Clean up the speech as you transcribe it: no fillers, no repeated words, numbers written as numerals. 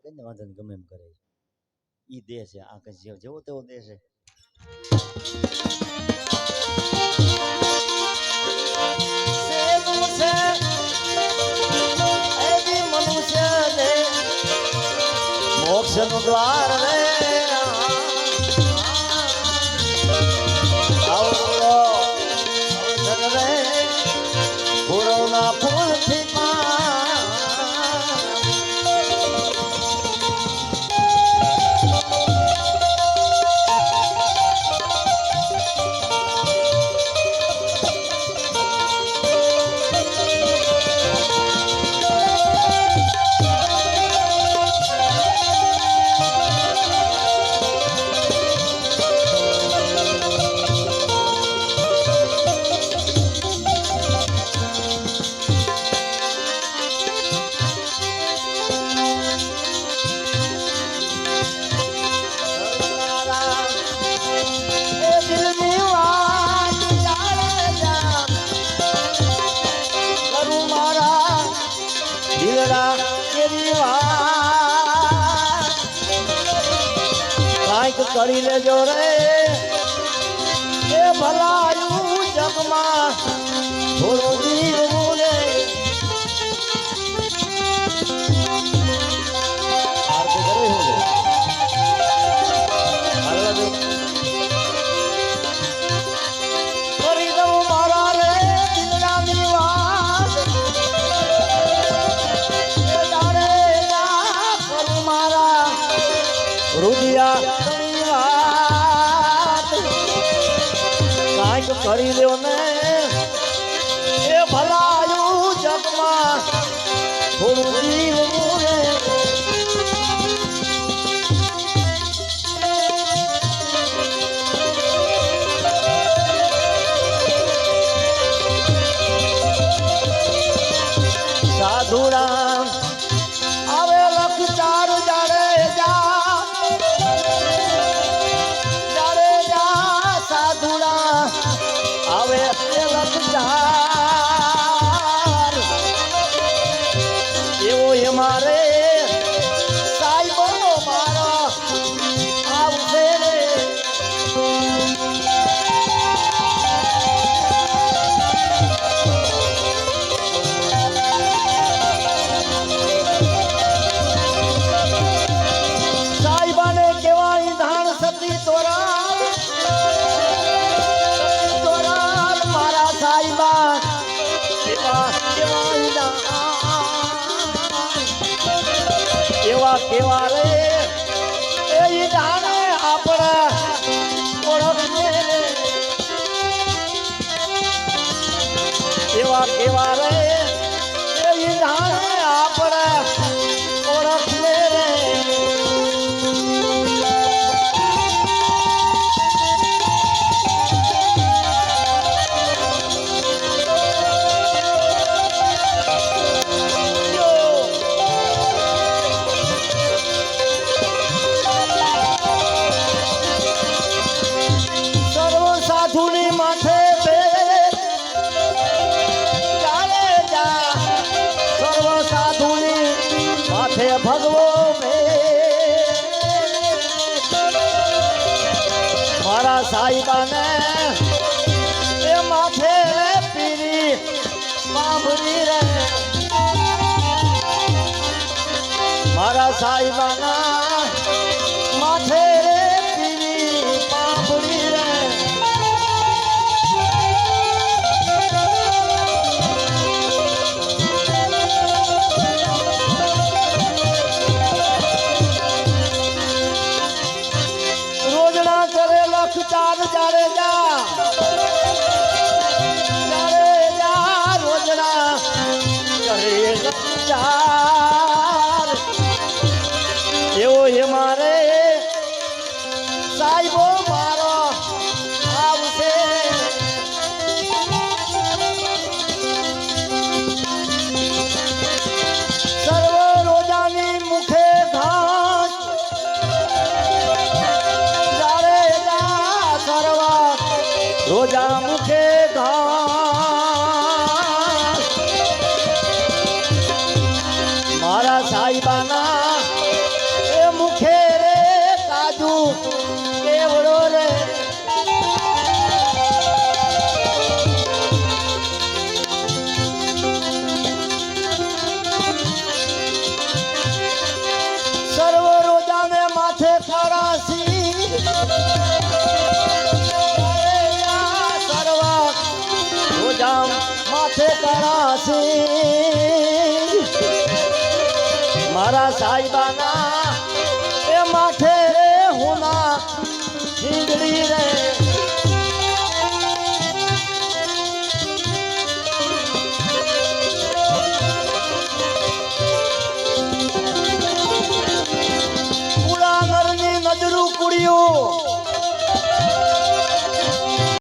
કઈ વાંધો નહીં, ગમે એમ કરે ઈ દે છે. આ કઈ જેવો તેવો દે છે. મોક્ષ નું દ્વાર રે પૂરવના ફૂલથી કરી લેજો રે એ ભલાયું જગમાં થોડું જીવવું રે. આરતી કરવી હું કરી દઉં મારા રે દિલડાની વાત કરું મારા રુદિયા કરી લ્યો ને એ ભલાયું જગમાં થોડું જીવવું રે. સાધુરામ આવે લખ ચાર જાડે જા સાધુરા આવે લખચાર એવો એ મારે સાહેબો મારો આવશે રે. સાહેબાને કેવાય ધાણ સતી તોરા એવા કેવા રે એ જાણે આપણે ઓળખીએ રે. એવા કેવા રે એ જાણે આપણે ઓળખીએ રે. ભગવો મારા સાહેબાને એ માથે પીરી બાંભરી રે. મારા સાહેબાના માથે પીરી બાંભરી રે. ચાર જાડે જા રોજના કરે ચાર એવો મારા સાહેબાના